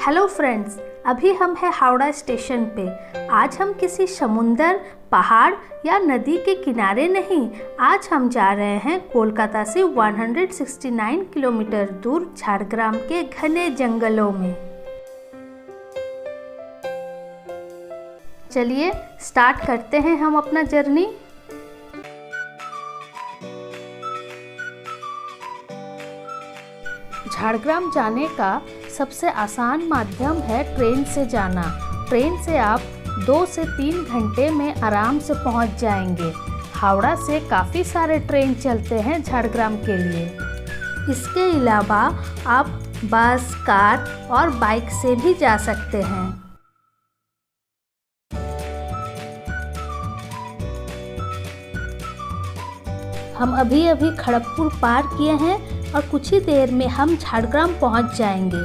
Hello friends, अभी हम हैं हावड़ा स्टेशन पे। आज हम किसी समुंदर, पहाड़ या नदी के किनारे नहीं, आज हम जा रहे हैं कोलकाता से 169 किलोमीटर दूर झारग्राम के घने जंगलों में। चलिए स्टार्ट करते हैं हम अपना जर्नी। झारग्राम जाने का सबसे आसान माध्यम है ट्रेन से जाना। ट्रेन से आप 2 से 3 घंटे में आराम से पहुंच जाएंगे। हावड़ा से काफ़ी सारे ट्रेन चलते हैं झारग्राम के लिए। इसके अलावा आप बस, कार और बाइक से भी जा सकते हैं। हम अभी खड़गपुर पार किए हैं और कुछ ही देर में हम झारग्राम पहुंच जाएंगे।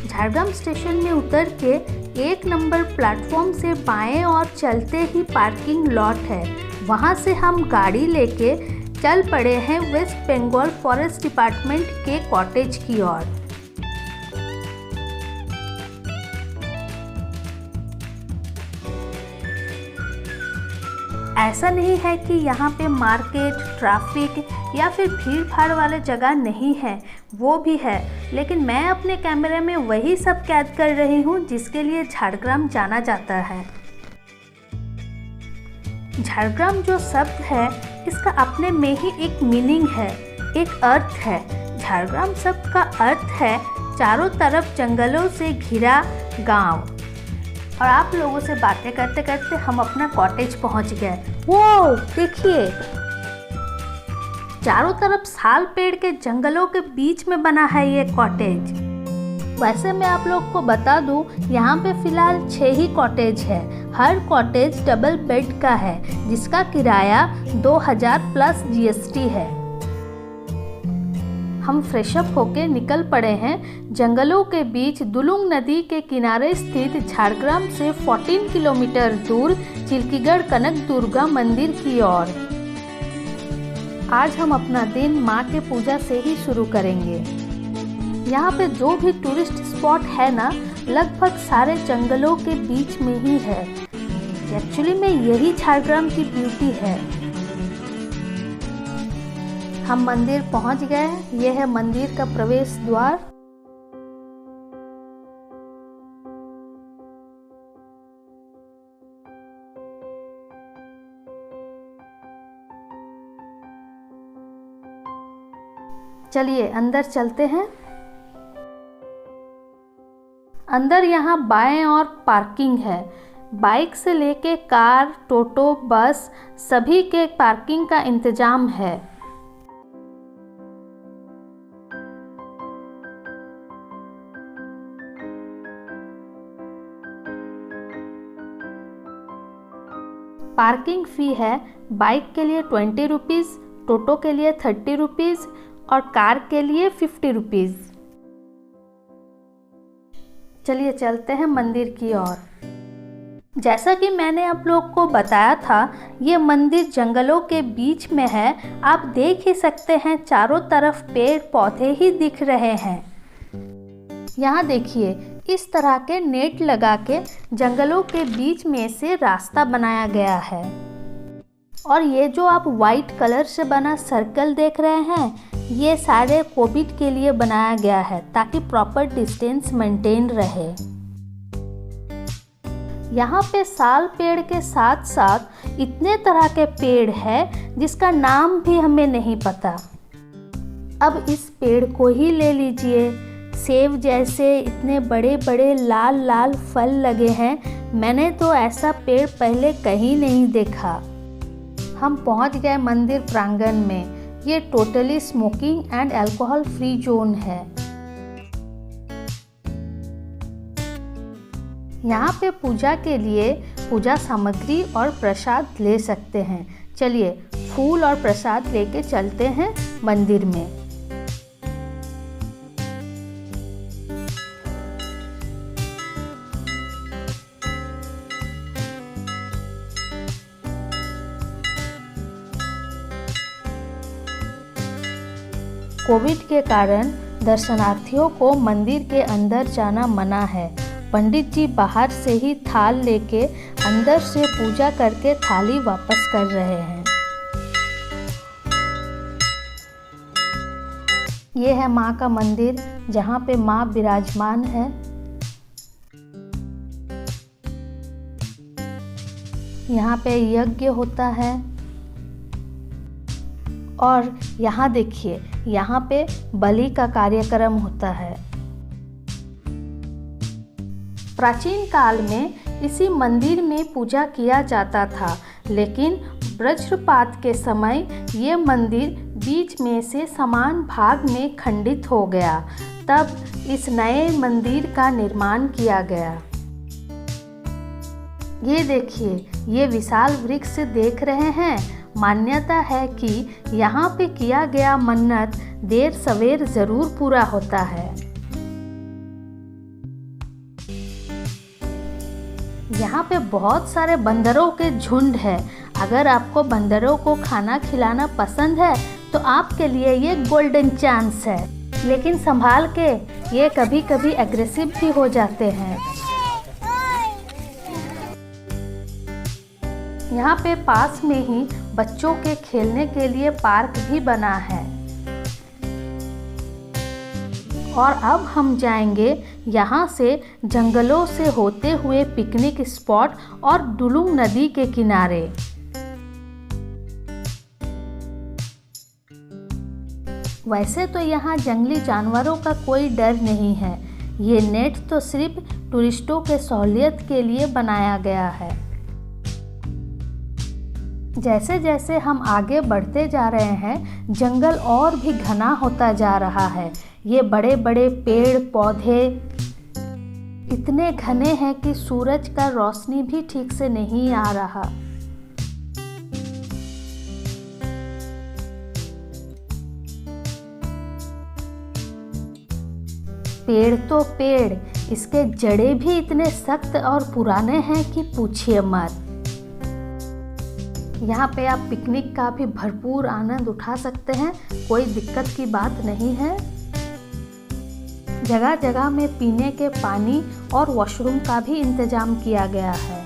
झारग्राम स्टेशन में उतर के 1 नंबर प्लेटफॉर्म से बाएं और चलते ही पार्किंग लॉट है। वहां से हम गाड़ी लेके चल पड़े हैं वेस्ट बंगाल फॉरेस्ट डिपार्टमेंट के कॉटेज की ओर। ऐसा नहीं है कि यहाँ पे मार्केट, ट्रैफिक या फिर भीड़ भाड़ वाले जगह नहीं है, वो भी है, लेकिन मैं अपने कैमरे में वही सब कैद कर रही हूँ जिसके लिए झारग्राम जाना जाता है। झारग्राम जो शब्द है, इसका अपने में ही एक मीनिंग है, एक अर्थ है। झारग्राम शब्द का अर्थ है चारों तरफ जंगलों से घिरा गांव। और आप लोगों से बातें करते करते हम अपना कॉटेज पहुंच गए। वो देखिए, चारों तरफ साल पेड़ के जंगलों के बीच में बना है ये कॉटेज। वैसे मैं आप लोग को बता दूं, यहाँ पे फिलहाल 6 ही कॉटेज है। हर कॉटेज डबल बेड का है, जिसका किराया 2000 प्लस GST है। हम फ्रेशअप होके निकल पड़े हैं जंगलों के बीच दुलुंग नदी के किनारे स्थित झारग्राम से 14 किलोमीटर दूर चिल्कीगढ़ कनक दुर्गा मंदिर की ओर। आज हम अपना दिन माँ के पूजा से ही शुरू करेंगे। यहाँ पे जो भी टूरिस्ट स्पॉट है ना, लगभग सारे जंगलों के बीच में ही है। एक्चुअली में यही झारग्राम की ब्यूटी है। हम मंदिर पहुंच गए। यह है मंदिर का प्रवेश द्वार। चलिए अंदर चलते हैं। अंदर यहाँ बाएं और पार्किंग है। बाइक से लेके कार, टोटो, बस सभी के पार्किंग का इंतजाम है। पार्किंग फ़ी है बाइक के लिए 20 रुपीज़, टोटो के लिए 30 रुपीज़ और कार के लिए 50 रुपीज़। चलिए चलते हैं मंदिर की ओर। जैसा कि मैंने आप लोग को बताया था, ये मंदिर जंगलों के बीच में है। आप देख ही सकते हैं चारों तरफ पेड़ पौधे ही दिख रहे हैं। यहाँ देखिए, इस तरह के नेट लगा के जंगलों के बीच में से रास्ता बनाया गया है। और ये जो आप वाइट कलर से बना सर्कल देख रहे हैं, ये सारे कोविड के लिए बनाया गया है, ताकि प्रॉपर डिस्टेंस मेंटेन रहे। यहाँ पे साल पेड़ के साथ साथ इतने तरह के पेड़ हैं जिसका नाम भी हमें नहीं पता। अब इस पेड़ को ही ले लीजिए। सेब जैसे इतने बड़े बड़े लाल लाल फल लगे हैं। मैंने तो ऐसा पेड़ पहले कहीं नहीं देखा। हम पहुंच गए मंदिर प्रांगण में। ये totally smoking and alcohol free zone है। यहाँ पे पूजा के लिए पूजा सामग्री और प्रसाद ले सकते हैं। चलिए फूल और प्रसाद लेके चलते हैं मंदिर में। कोविड के कारण दर्शनार्थियों को मंदिर के अंदर जाना मना है। पंडित जी बाहर से ही थाल लेके अंदर से पूजा करके थाली वापस कर रहे हैं। ये है माँ का मंदिर जहाँ पे माँ विराजमान है। यहाँ पे यज्ञ होता है और यहाँ देखिए, यहाँ पे बलि का कार्यक्रम होता है। प्राचीन काल में इसी मंदिर में पूजा किया जाता था, लेकिन वज्रपात के समय ये मंदिर बीच में से समान भाग में खंडित हो गया। तब इस नए मंदिर का निर्माण किया गया। ये देखिए, ये विशाल वृक्ष देख रहे हैं। मान्यता है कि यहाँ पे किया गया मन्नत देर सवेर जरूर पूरा होता है। यहाँ पे बहुत सारे बंदरों के झुंड है। अगर आपको बंदरों को खाना खिलाना पसंद है तो आपके लिए ये गोल्डन चांस है। लेकिन संभाल के, ये कभी कभी एग्रेसिव भी हो जाते हैं। यहाँ पे पास में ही बच्चों के खेलने के लिए पार्क भी बना है। और अब हम जाएंगे यहाँ से जंगलों से होते हुए पिकनिक स्पॉट और डुलुंग नदी के किनारे। वैसे तो यहाँ जंगली जानवरों का कोई डर नहीं है। ये नेट तो सिर्फ टूरिस्टों के सहूलियत के लिए बनाया गया है। जैसे जैसे हम आगे बढ़ते जा रहे हैं, जंगल और भी घना होता जा रहा है। ये बड़े बड़े पेड़ पौधे इतने घने हैं कि सूरज का रोशनी भी ठीक से नहीं आ रहा। पेड़ तो पेड़, इसके जड़ें भी इतने सख्त और पुराने हैं कि पूछिए मत। यहाँ पे आप पिकनिक का भी भरपूर आनंद उठा सकते हैं, कोई दिक्कत की बात नहीं है। जगह जगह में पीने के पानी और वॉशरूम का भी इंतजाम किया गया है।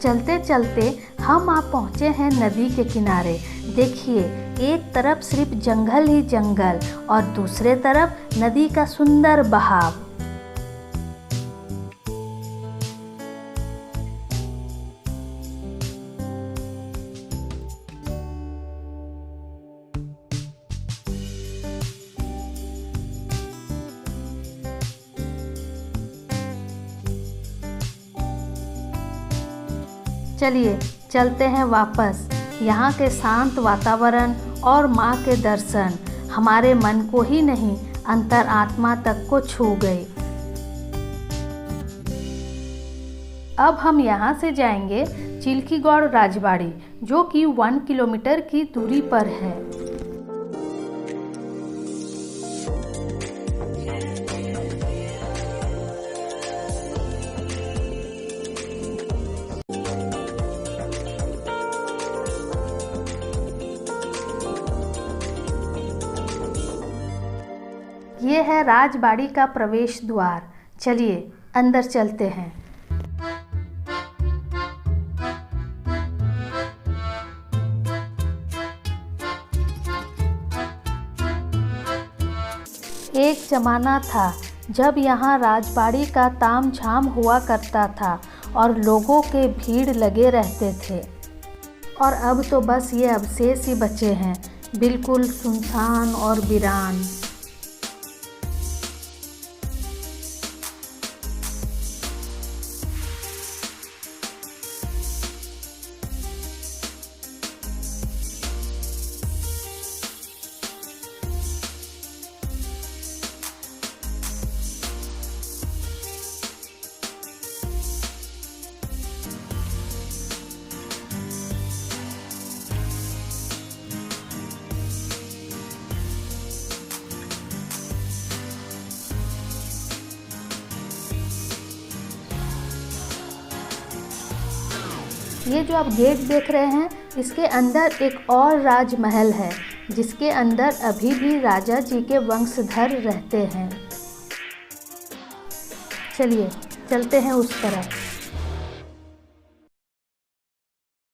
चलते चलते हम आप पहुँचे हैं नदी के किनारे। देखिए, एक तरफ सिर्फ जंगल ही जंगल और दूसरे तरफ नदी का सुंदर बहाव। चलिए चलते हैं वापस। यहाँ के शांत वातावरण और माँ के दर्शन हमारे मन को ही नहीं, अंतरात्मा तक को छू गए। अब हम यहाँ से जाएंगे चिल्कीगौड़ राजबाड़ी, जो कि 1 किलोमीटर की दूरी पर है। ये है राजबाड़ी का प्रवेश द्वार। चलिए अंदर चलते हैं। एक जमाना था जब यहाँ राजबाड़ी का ताम झाम हुआ करता था और लोगों के भीड़ लगे रहते थे। और अब तो बस ये अवशेष ही बचे हैं, बिल्कुल सुनसान और वीरान। ये जो आप गेट देख रहे हैं, इसके अंदर एक और राजमहल है, जिसके अंदर अभी भी राजा जी के वंशधर रहते हैं। चलिए चलते हैं उस तरफ।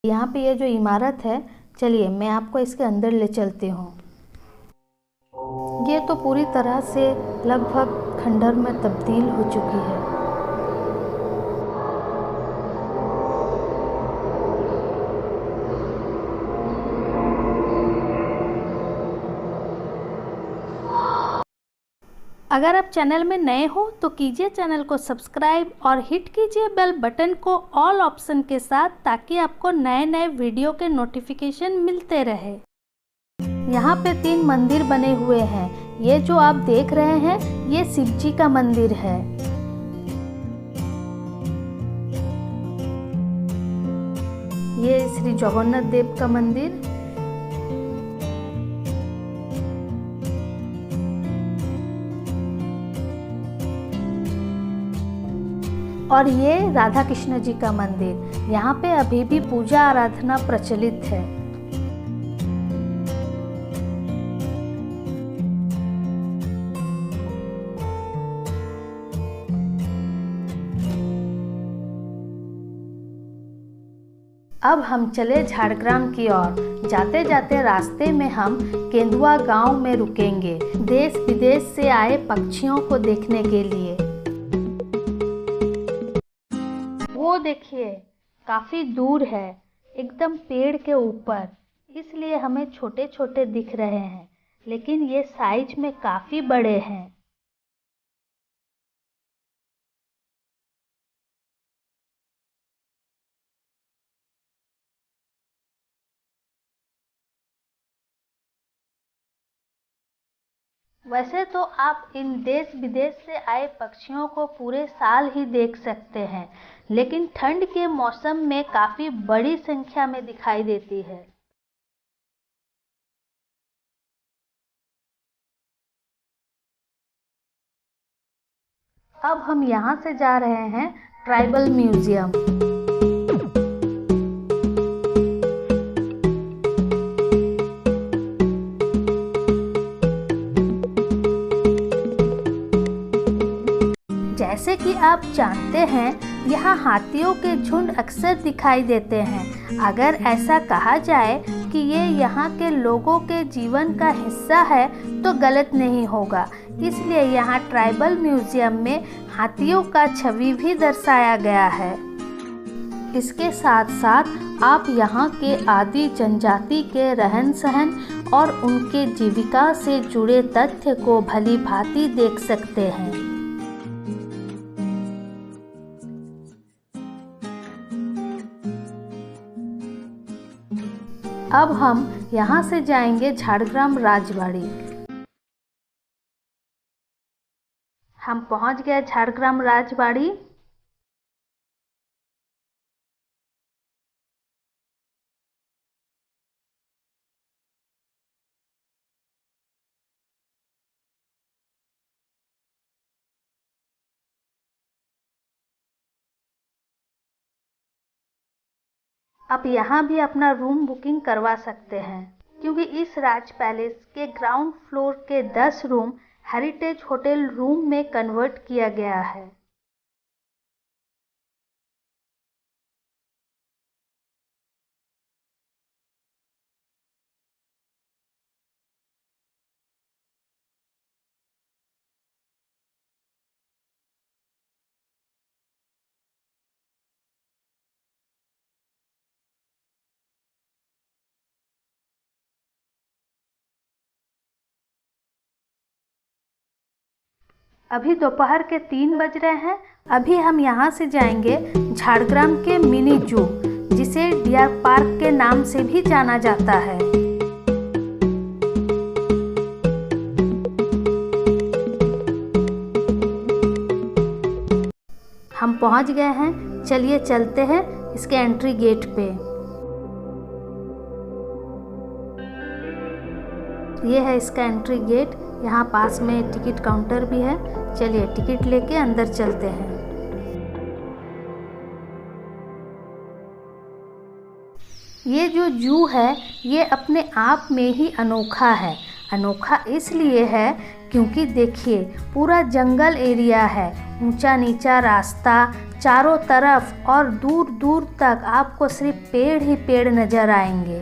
यहाँ पे ये जो इमारत है, चलिए मैं आपको इसके अंदर ले चलती हूँ। ये तो पूरी तरह से लगभग खंडर में तब्दील हो चुकी है। अगर आप चैनल में नए हो तो कीजिए चैनल को सब्सक्राइब और हिट कीजिए बेल बटन को ऑल ऑप्शन के साथ, ताकि आपको नए नए वीडियो के नोटिफिकेशन मिलते रहे। यहाँ पे 3 मंदिर बने हुए हैं। ये जो आप देख रहे हैं, ये शिव जी का मंदिर है। ये श्री जगन्नाथ देव का मंदिर, और ये राधा कृष्ण जी का मंदिर। यहाँ पे अभी भी पूजा आराधना प्रचलित है। अब हम चले झाड़ग्राम की ओर। जाते जाते रास्ते में हम केंदुआ गांव में रुकेंगे, देश विदेश से आए पक्षियों को देखने के लिए। वो देखिए, काफी दूर है, एकदम पेड़ के ऊपर, इसलिए हमें छोटे छोटे दिख रहे हैं, लेकिन ये साइज में काफी बड़े हैं। वैसे तो आप इन देश विदेश से आए पक्षियों को पूरे साल ही देख सकते हैं, लेकिन ठंड के मौसम में काफी बड़ी संख्या में दिखाई देती है। अब हम यहाँ से जा रहे हैं ट्राइबल म्यूजियम। जैसे कि आप जानते हैं, यहाँ हाथियों के झुंड अक्सर दिखाई देते हैं। अगर ऐसा कहा जाए कि ये यहाँ के लोगों के जीवन का हिस्सा है तो गलत नहीं होगा। इसलिए यहाँ ट्राइबल म्यूजियम में हाथियों का छवि भी दर्शाया गया है। इसके साथ साथ आप यहाँ के आदि जनजाति के रहन सहन और उनके जीविका से जुड़े तथ्य को भली भांति देख सकते हैं। अब हम यहाँ से जाएंगे झाड़ग्राम राजबाड़ी। हम पहुँच गए झाड़ग्राम राजबाड़ी। आप यहाँ भी अपना रूम बुकिंग करवा सकते हैं, क्योंकि इस राज पैलेस के ग्राउंड फ्लोर के 10 रूम हेरिटेज होटल रूम में कन्वर्ट किया गया है। अभी दोपहर के 3 बज रहे हैं। अभी हम यहाँ से जाएंगे झाड़ग्राम के मिनी जू, जिसे डियर पार्क के नाम से भी जाना जाता है। हम पहुँच गए हैं, चलिए चलते हैं इसके एंट्री गेट पे। ये है इसका एंट्री गेट। यहाँ पास में टिकट काउंटर भी है। चलिए टिकट लेके अंदर चलते हैं। ये जो जू है ये अपने आप में ही अनोखा है। अनोखा इसलिए है क्योंकि देखिए पूरा जंगल एरिया है, ऊंचा नीचा रास्ता चारों तरफ और दूर दूर तक आपको सिर्फ पेड़ ही पेड़ नज़र आएंगे।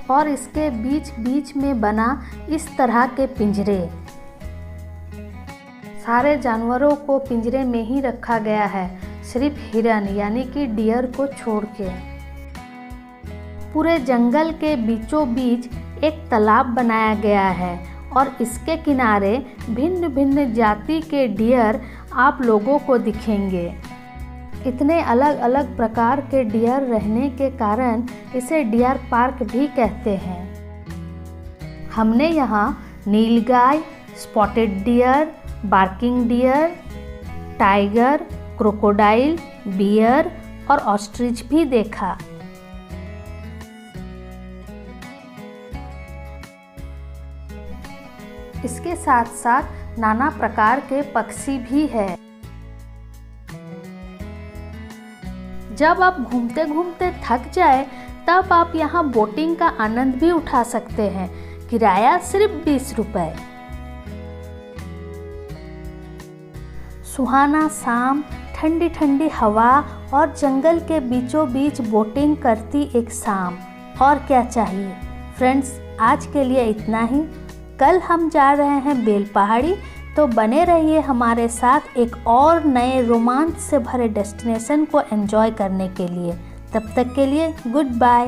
और इसके बीच बीच में बना इस तरह के पिंजरे, सारे जानवरों को पिंजरे में ही रखा गया है, सिर्फ हिरन यानी कि डियर को छोड़ के। पूरे जंगल के बीचों बीच एक तालाब बनाया गया है और इसके किनारे भिन्न भिन्न जाति के डियर आप लोगों को दिखेंगे। इतने अलग अलग प्रकार के डियर रहने के कारण इसे डियर पार्क भी कहते हैं। हमने यहाँ nilgai, spotted deer, barking deer, tiger, crocodile, bear और ऑस्ट्रिच भी देखा। इसके साथ साथ नाना प्रकार के पक्षी भी है। जब आप घूमते घूमते थक जाए तब आप यहाँ बोटिंग का आनंद भी उठा सकते हैं। किराया सिर्फ 20 रुपए। सुहाना शाम, ठंडी ठंडी हवा और जंगल के बीचों बीच बोटिंग करती एक शाम, और क्या चाहिए। फ्रेंड्स, आज के लिए इतना ही। कल हम जा रहे हैं बेल पहाड़ी, तो बने रहिए हमारे साथ एक और नए रोमांच से भरे डेस्टिनेशन को एंजॉय करने के लिए। तब तक के लिए गुड बाय।